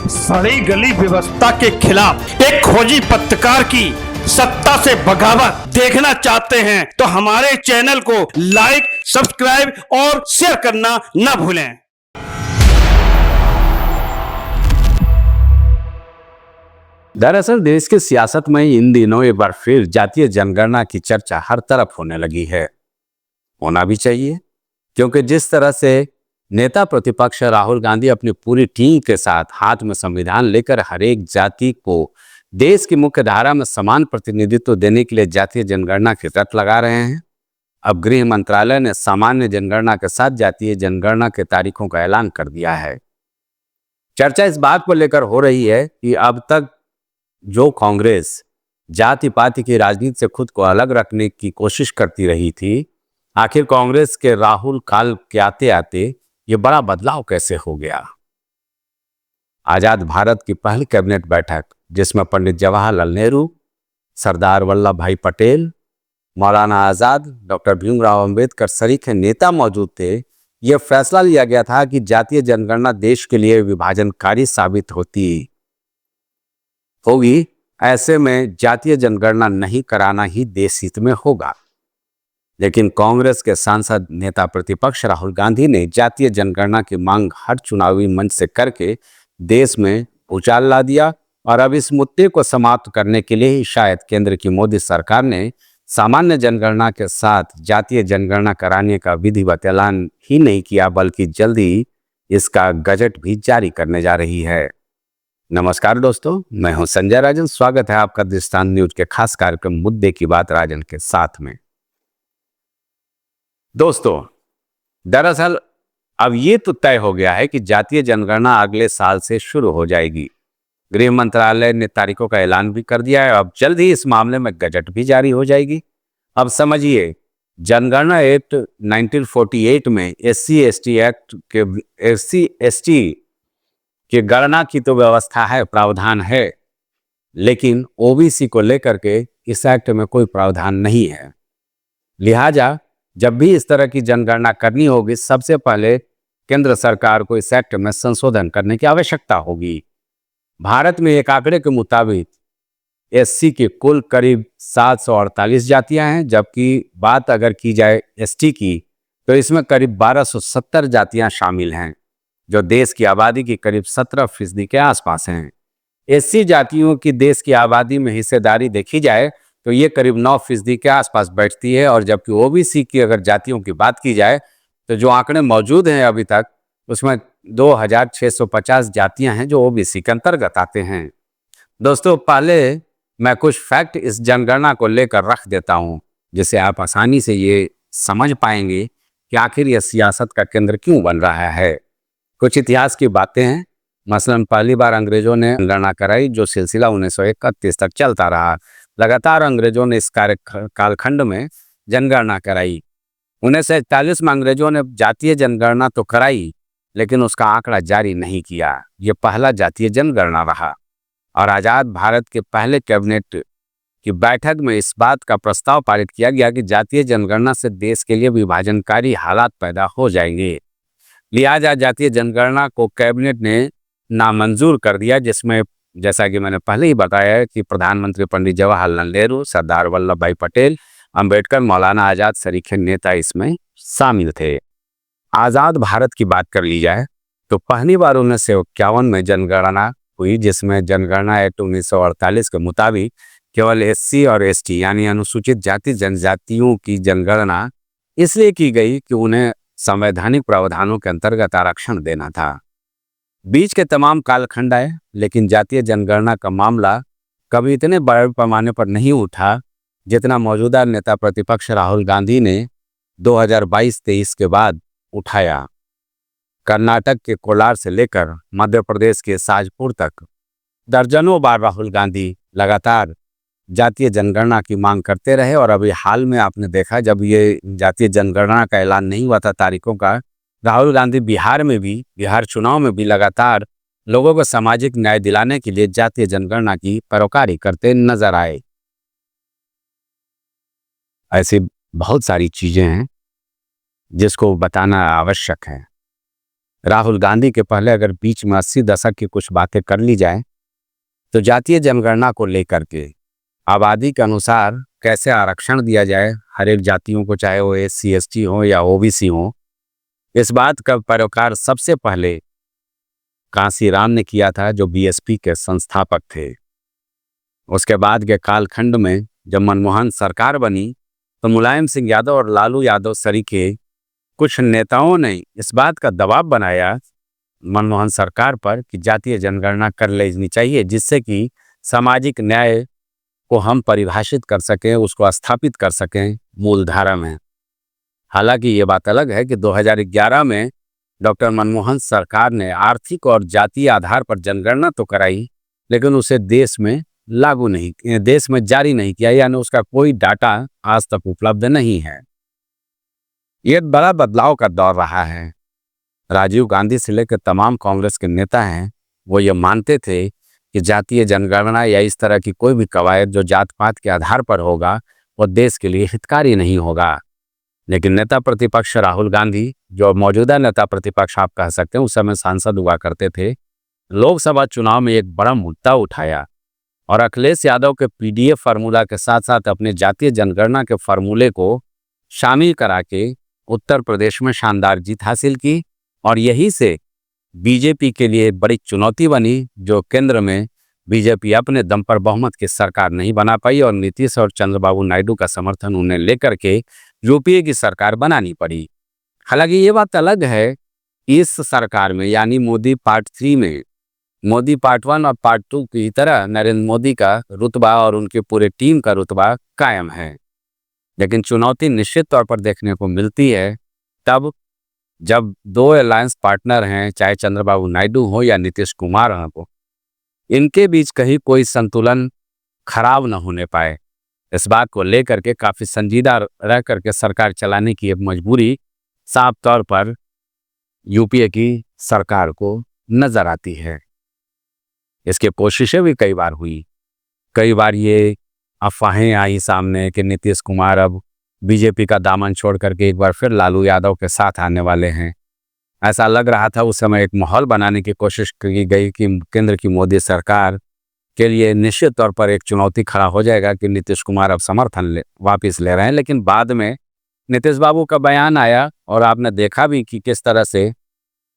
सड़ी गली व्यवस्था के खिलाफ एक खोजी पत्रकार की सत्ता से बगावत देखना चाहते हैं तो हमारे चैनल को लाइक, सब्सक्राइब और शेयर करना न भूलें। दरअसल देश की सियासत में इन दिनों एक बार फिर जातीय जनगणना की चर्चा हर तरफ होने लगी है। होना भी चाहिए, क्योंकि जिस तरह से नेता प्रतिपक्ष राहुल गांधी अपनी पूरी टीम के साथ हाथ में संविधान लेकर हर एक जाति को देश की मुख्य धारा में समान प्रतिनिधित्व देने के लिए जातीय जनगणना की रट लगा रहे हैं। अब गृह मंत्रालय ने सामान्य जनगणना के साथ जातीय जनगणना के तारीखों का ऐलान कर दिया है। चर्चा इस बात को लेकर हो रही है कि अब तक जो कांग्रेस जाति पाति की राजनीति से खुद को अलग रखने की कोशिश करती रही थी, आखिर कांग्रेस के राहुल काल के आते आते ये बड़ा बदलाव कैसे हो गया। आजाद भारत की पहली कैबिनेट बैठक, जिसमें पंडित जवाहरलाल नेहरू, सरदार वल्लभ भाई पटेल, मौलाना आजाद, डॉक्टर भीमराव अंबेडकर सरीखे नेता मौजूद थे, यह फैसला लिया गया था कि जातीय जनगणना देश के लिए विभाजनकारी साबित होगी। ऐसे में जातीय जनगणना नहीं कराना ही देश हित में होगा। लेकिन कांग्रेस के सांसद नेता प्रतिपक्ष राहुल गांधी ने जातीय जनगणना की मांग हर चुनावी मंच से करके देश में उछाल ला दिया और अब इस मुद्दे को समाप्त करने के लिए ही शायद केंद्र की मोदी सरकार ने सामान्य जनगणना के साथ जातीय जनगणना कराने का विधिवत ऐलान ही नहीं किया, बल्कि जल्दी इसका गजट भी जारी करने जा रही है। नमस्कार दोस्तों, मैं हूं संजय राजन। स्वागत है आपका दृष्टांत न्यूज के खास कार्यक्रम मुद्दे की बात राजन के साथ में। दोस्तों, दरअसल अब ये तो तय हो गया है कि जातीय जनगणना अगले साल से शुरू हो जाएगी। गृह मंत्रालय ने तारीखों का ऐलान भी कर दिया है। अब जल्द ही इस मामले में गजट भी जारी हो जाएगी। अब समझिए, जनगणना एक्ट 1948 में एससी एसटी की गणना की तो व्यवस्था है, प्रावधान है, लेकिन ओबीसी को लेकर के इस एक्ट में कोई प्रावधान नहीं है। लिहाजा जब भी इस तरह की जनगणना करनी होगी, सबसे पहले केंद्र सरकार को इस एक्ट में संशोधन करने की आवश्यकता होगी। भारत में एक आंकड़े के मुताबिक एससी की कुल करीब 748 जातियां हैं, जबकि बात अगर की जाए एसटी की तो इसमें करीब 1270 जातियां शामिल हैं, जो देश की आबादी की करीब 17% के आसपास हैं। एससी जातियों की देश की आबादी में हिस्सेदारी देखी जाए तो ये करीब 9% के आसपास बैठती है, और जबकि ओबीसी की अगर जातियों की बात की जाए तो जो आंकड़े मौजूद हैं अभी तक, उसमें 2650 जातियां हैं जो ओबीसी के अंतर्गत आते हैं। दोस्तों, पहले मैं कुछ फैक्ट इस जनगणना को लेकर रख देता हूं, जिससे आप आसानी से ये समझ पाएंगे कि आखिर यह सियासत का केंद्र क्यों बन रहा है। कुछ इतिहास की बातें हैं। मसलन पहली बार अंग्रेजों ने जनगणना कराई, जो सिलसिला 1931 तक चलता रहा। लगातार अंग्रेजों ने इस कालखंड में जनगणना कराई। 1941 में अंग्रेजों ने जातीय जनगणना तो कराई, लेकिन उसका आंकड़ा जारी नहीं किया। यह पहला जातीय जनगणना रहा, और आजाद भारत के पहले कैबिनेट की बैठक में इस बात का प्रस्ताव पारित किया गया कि जातीय जनगणना से देश के लिए विभाजनकारी हालात पैदा हो जाएंगे। लिहाजा जातीय जनगणना को कैबिनेट ने नामंजूर कर दिया, जिसमें जैसा कि मैंने पहले ही बताया है कि प्रधानमंत्री पंडित जवाहरलाल नेहरू, सरदार वल्लभ भाई पटेल, अंबेडकर, मौलाना आजाद सरीखे नेता इसमें शामिल थे। आजाद भारत की बात कर ली जाए तो पहली बार 1951 में जनगणना हुई, जिसमें जनगणना एक्ट 1948 के मुताबिक केवल एससी और एसटी यानी अनुसूचित जाति जनजातियों की जनगणना इसलिए की गई कि उन्हें संवैधानिक प्रावधानों के अंतर्गत आरक्षण देना था। बीच के तमाम कालखंड आए, लेकिन जातीय जनगणना का मामला कभी इतने बड़े पैमाने पर नहीं उठा जितना मौजूदा नेता प्रतिपक्ष राहुल गांधी ने 2022-23 के बाद उठाया। कर्नाटक के कोलार से लेकर मध्य प्रदेश के साजपुर तक दर्जनों बार राहुल गांधी लगातार जातीय जनगणना की मांग करते रहे, और अभी हाल में आपने देखा, जब ये जातीय जनगणना का ऐलान नहीं हुआ था तारीखों का, राहुल गांधी बिहार चुनाव में भी लगातार लोगों को सामाजिक न्याय दिलाने के लिए जातीय जनगणना की पैरोकारी करते नजर आए। ऐसी बहुत सारी चीजें हैं जिसको बताना आवश्यक है। राहुल गांधी के पहले अगर बीच में 80 दशक की कुछ बातें कर ली जाए तो जातीय जनगणना को लेकर के आबादी के अनुसार कैसे आरक्षण दिया जाए हर एक जातियों को, चाहे वो SC ST हो या OBC हो, इस बात का पैरोकार सबसे पहले कांसीराम ने किया था, जो BSP के संस्थापक थे। उसके बाद के कालखंड में जब मनमोहन सरकार बनी तो मुलायम सिंह यादव और लालू यादव सरीके कुछ नेताओं ने इस बात का दबाव बनाया मनमोहन सरकार पर कि जातीय जनगणना कर लेनी चाहिए, जिससे कि सामाजिक न्याय को हम परिभाषित कर सकें, उसको स्थापित कर सकें मूलधारा में। हालांकि ये बात अलग है कि 2011 में डॉक्टर मनमोहन सरकार ने आर्थिक और जातीय आधार पर जनगणना तो कराई, लेकिन उसे देश में जारी नहीं किया, यानी उसका कोई डाटा आज तक उपलब्ध नहीं है। ये बड़ा बदलाव का दौर रहा है। राजीव गांधी से लेकर तमाम कांग्रेस के नेता हैं, वो ये मानते थे कि जातीय जनगणना या इस तरह की कोई भी कवायद जो जात पात के आधार पर होगा वो देश के लिए हितकारी नहीं होगा। लेकिन नेता प्रतिपक्ष राहुल गांधी, जो मौजूदा नेता प्रतिपक्ष आप कह सकते हैं, उस समय सांसद हुआ करते थे, लोकसभा चुनाव में एक बड़ा मुद्दा उठाया और अखिलेश यादव के PDF फार्मूला के साथ साथ अपने जातीय जनगणना के फार्मूले को शामिल करा के उत्तर प्रदेश में शानदार जीत हासिल की और यही से बीजेपी के लिए बड़ी चुनौती बनी, जो केंद्र में बीजेपी अपने दम पर बहुमत की सरकार नहीं बना पाई और नीतीश और चंद्रबाबू नायडू का समर्थन उन्हें लेकर के UPA की सरकार बनानी पड़ी। हालांकि ये बात अलग है, इस सरकार में यानी मोदी पार्ट 3 में मोदी पार्ट 1 और पार्ट 2 की तरह नरेंद्र मोदी का रुतबा और उनके पूरे टीम का रुतबा कायम है। लेकिन चुनौती निश्चित तौर पर देखने को मिलती है तब जब दो अलायंस पार्टनर हैं, चाहे चंद्रबाबू नायडू हो या नीतीश कुमार हो, इनके बीच कहीं कोई संतुलन खराब न होने पाए। इस बात को लेकर के काफी संजीदा रह करके सरकार चलाने की एक मजबूरी साफ तौर पर UPA की सरकार को नजर आती है। इसकी कोशिशें भी कई बार हुई, कई बार ये अफवाहें आई सामने कि नीतीश कुमार अब बीजेपी का दामन छोड़ करके एक बार फिर लालू यादव के साथ आने वाले हैं। ऐसा लग रहा था उस समय, एक माहौल बनाने की कोशिश की गई कि केंद्र की मोदी सरकार के लिए निश्चित तौर पर एक चुनौती खड़ा हो जाएगा कि नीतीश कुमार अब समर्थन वापस ले रहे हैं। लेकिन बाद में नीतीश बाबू का बयान आया और आपने देखा भी कि किस तरह से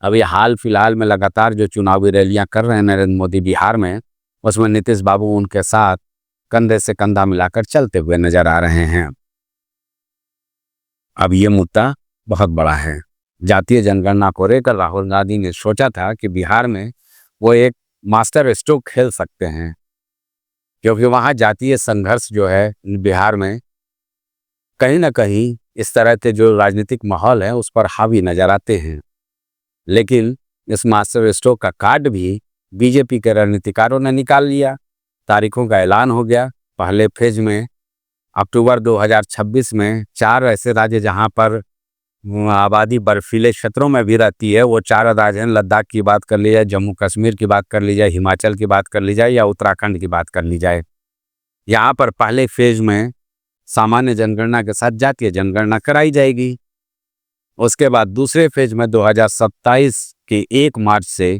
अभी हाल फिलहाल में लगातार जो चुनावी रैलियां कर रहे हैं नरेंद्र मोदी बिहार में, उसमें नीतीश बाबू उनके साथ कंधे से कंधा मिलाकर चलते हुए नजर आ रहे हैं। अब ये मुद्दा बहुत बड़ा है। जातीय जनगणना को लेकर राहुल गांधी ने सोचा था कि बिहार में वो एक मास्टर स्ट्रोक खेल सकते हैं, क्योंकि वहाँ जातीय संघर्ष जो है बिहार में कहीं ना कहीं इस तरह के जो राजनीतिक माहौल है उस पर हावी नजर आते हैं। लेकिन इस मास्टर स्ट्रोक का कार्ड भी बीजेपी के रणनीतिकारों ने निकाल लिया। तारीखों का ऐलान हो गया। पहले फेज में अक्टूबर 2026 में 4 ऐसे राज्य जहां पर आबादी बर्फीले क्षेत्रों में भी रहती है, वो 4 राज्य हैं। लद्दाख की बात कर ली जाए, जम्मू कश्मीर की बात कर ली जाए, हिमाचल की बात कर ली जाए या उत्तराखंड की बात कर ली जाए। यहाँ पर पहले फेज में सामान्य जनगणना के साथ जातीय जनगणना कराई जाएगी। उसके बाद दूसरे फेज में 2027 के 1 मार्च से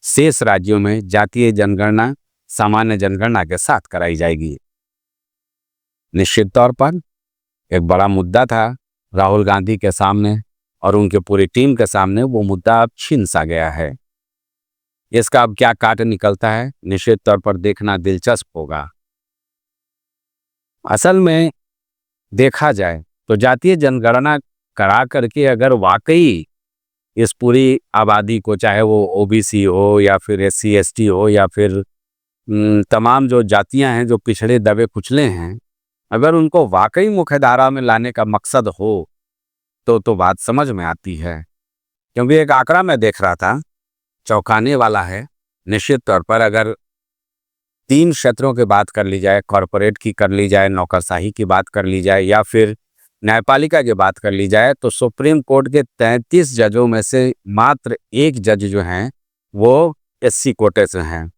शेष राज्यों में जातीय जनगणना सामान्य जनगणना के साथ कराई जाएगी। निश्चित तौर पर एक बड़ा मुद्दा था राहुल गांधी के सामने और उनके पूरी टीम के सामने। वो मुद्दा अब छिन सा गया है। इसका अब क्या काट निकलता है, निश्चित तौर पर देखना दिलचस्प होगा। असल में देखा जाए तो जातीय जनगणना करा करके अगर वाकई इस पूरी आबादी को, चाहे वो OBC हो या फिर SC ST हो या फिर तमाम जो जातियां हैं जो पिछड़े दबे कुचले हैं, अगर उनको वाकई मुख्यधारा में लाने का मकसद हो तो बात समझ में आती है। क्योंकि एक आंकड़ा मैं देख रहा था, चौंकाने वाला है। निश्चित तौर पर अगर 3 क्षेत्रों की बात कर ली जाए, कॉरपोरेट की कर ली जाए, नौकरशाही की बात कर ली जाए या फिर न्यायपालिका की बात कर ली जाए, तो सुप्रीम कोर्ट के 33 जजों में से मात्र 1 जज जो हैं वो SC कोटे से हैं।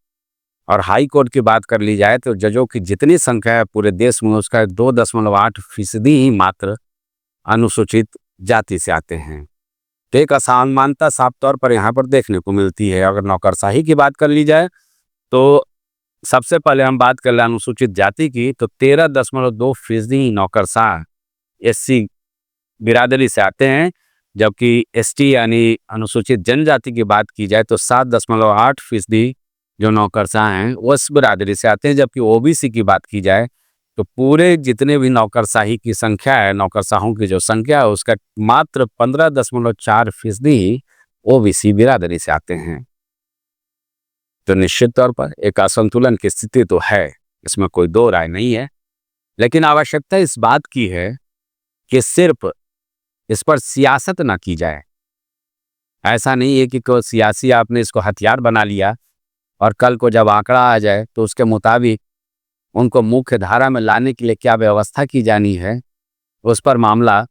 और हाई कोर्ट की बात कर ली जाए तो जजों की जितनी संख्या है पूरे देश में, उसका 2.8% ही मात्र अनुसूचित जाति से आते हैं। तो एक असमानता साफ तौर पर यहाँ पर देखने को मिलती है। अगर नौकरशाही की बात कर ली जाए तो सबसे पहले हम बात कर लें अनुसूचित जाति की, तो 13.2% नौकरशाह एससी बिरादरी से आते हैं, जबकि एसटी यानी अनुसूचित जनजाति की बात की जाए तो 7.8% जो नौकरशाह हैं वो इस बिरादरी से आते हैं। जबकि ओबीसी की बात की जाए तो पूरे जितने भी नौकरशाही की संख्या है, नौकरशाहों की जो संख्या है, उसका मात्र 15.4% ही ओबीसी बिरादरी से आते हैं। तो निश्चित तौर पर एक असंतुलन की स्थिति तो है, इसमें कोई दो राय नहीं है। लेकिन आवश्यकता इस बात की है कि सिर्फ इस पर सियासत ना की जाए। ऐसा नहीं है कि कोई सियासी आपने इसको हथियार बना लिया और कल को जब आंकड़ा आ जाए तो उसके मुताबिक उनको मुख्य धारा में लाने के लिए क्या व्यवस्था की जानी है उस पर मामला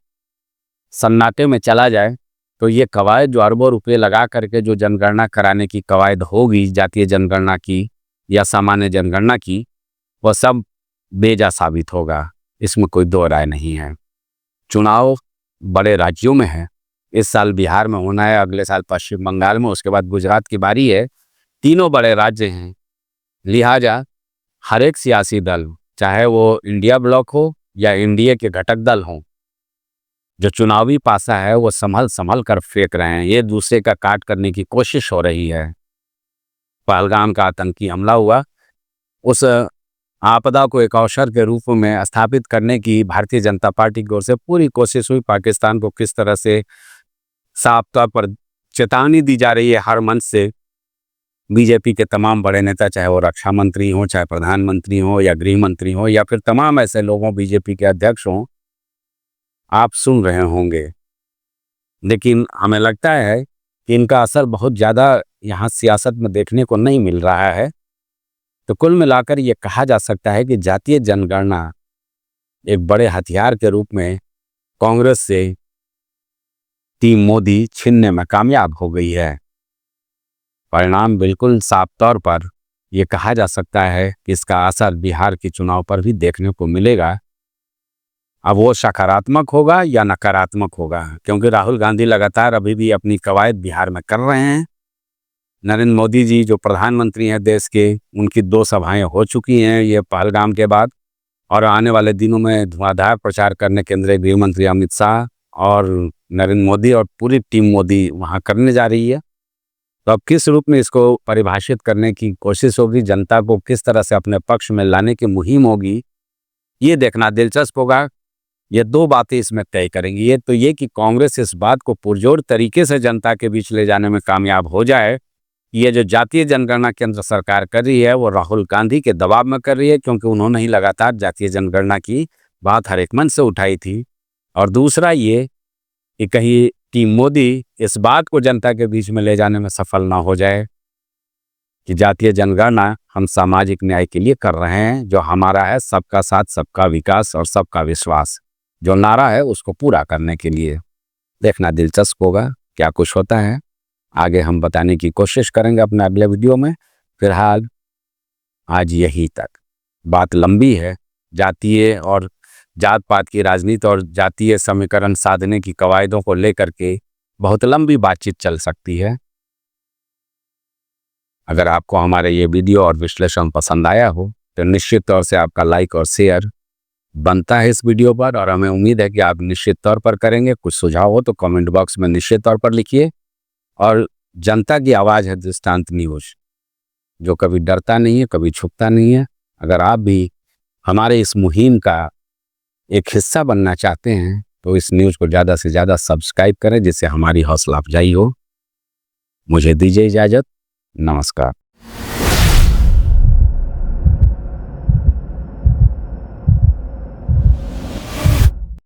सन्नाटे में चला जाए, तो ये कवायद जो अरबों रुपए लगा करके जो जनगणना कराने की कवायद होगी, जातीय जनगणना की या सामान्य जनगणना की, वह सब बेजा साबित होगा। इसमें कोई दो राय नहीं है। चुनाव बड़े राज्यों में है, इस साल बिहार में होना है, अगले साल पश्चिम बंगाल में, उसके बाद गुजरात की बारी है। तीनों बड़े राज्य हैं, लिहाजा हर एक सियासी दल, चाहे वो इंडिया ब्लॉक हो या एनडीए के घटक दल हों, जो चुनावी पासा है वो संभल कर फेंक रहे हैं। ये दूसरे का काट करने की कोशिश हो रही है। पहलगाम का आतंकी हमला हुआ, उस आपदा को एक अवसर के रूप में स्थापित करने की भारतीय जनता पार्टी की ओर से पूरी कोशिश हुई। पाकिस्तान को किस तरह से साफ तौर पर चेतावनी दी जा रही है हर मंच से। बीजेपी के तमाम बड़े नेता, चाहे वो रक्षा मंत्री हो, चाहे प्रधानमंत्री हो या गृह मंत्री हो, या फिर तमाम ऐसे लोगों, बीजेपी के अध्यक्ष हों, आप सुन रहे होंगे। लेकिन हमें लगता है कि इनका असर बहुत ज़्यादा यहाँ सियासत में देखने को नहीं मिल रहा है। तो कुल मिलाकर ये कहा जा सकता है कि जातीय जनगणना एक बड़े हथियार के रूप में कांग्रेस से टीम मोदी छीनने में कामयाब हो गई है। परिणाम बिल्कुल साफ तौर पर यह कहा जा सकता है कि इसका असर बिहार के चुनाव पर भी देखने को मिलेगा। अब वो सकारात्मक होगा या नकारात्मक होगा, क्योंकि राहुल गांधी लगातार अभी भी अपनी कवायद बिहार में कर रहे हैं। नरेंद्र मोदी जी जो प्रधानमंत्री हैं देश के, उनकी 2 सभाएं हो चुकी हैं ये पहलगाम के बाद, और आने वाले दिनों में धुआंधार प्रचार करने केंद्रीय गृह मंत्री अमित शाह और नरेंद्र मोदी और पूरी टीम मोदी वहां करने जा रही है। तो अब किस रूप में इसको परिभाषित करने की कोशिश होगी, जनता को किस तरह से अपने पक्ष में लाने की मुहिम होगी, ये देखना दिलचस्प होगा। ये 2 बातें इसमें तय करेंगी। ये तो ये कि कांग्रेस इस बात को पुरजोर तरीके से जनता के बीच ले जाने में कामयाब हो जाए। ये जो जातीय जनगणना केंद्र सरकार कर रही है वो राहुल गांधी के दबाव में कर रही है, क्योंकि उन्होंने ही लगातार जातीय जनगणना की बात हर एक मंच से उठाई थी। और दूसरा ये कि कहीं टीम मोदी इस बात को जनता के बीच में ले जाने में सफल ना हो जाए कि जातीय जनगणना हम सामाजिक न्याय के लिए कर रहे हैं, जो हमारा है सबका साथ, सबका विकास और सबका विश्वास जो नारा है उसको पूरा करने के लिए। देखना दिलचस्प होगा क्या कुछ होता है, आगे हम बताने की कोशिश करेंगे अपने अगले वीडियो में। फिलहाल आज यही तक, बात लंबी है। जातीय और जात पात की राजनीति और जातीय समीकरण साधने की कवायदों को लेकर के बहुत लंबी बातचीत चल सकती है। अगर आपको हमारे ये वीडियो और विश्लेषण पसंद आया हो तो निश्चित तौर से आपका लाइक और शेयर बनता है इस वीडियो पर, और हमें उम्मीद है कि आप निश्चित तौर पर करेंगे। कुछ सुझाव हो तो कमेंट बॉक्स में निश्चित तौर पर लिखिए। और जनता की आवाज़ है दृष्टांत न्यूज़, जो कभी डरता नहीं है, कभी छुपता नहीं है। अगर आप भी हमारे इस मुहिम का एक हिस्सा बनना चाहते हैं तो इस न्यूज़ को ज़्यादा से ज़्यादा सब्सक्राइब करें, जिससे हमारी हौसला अफजाई हो। मुझे दीजिए इजाज़त, नमस्कार।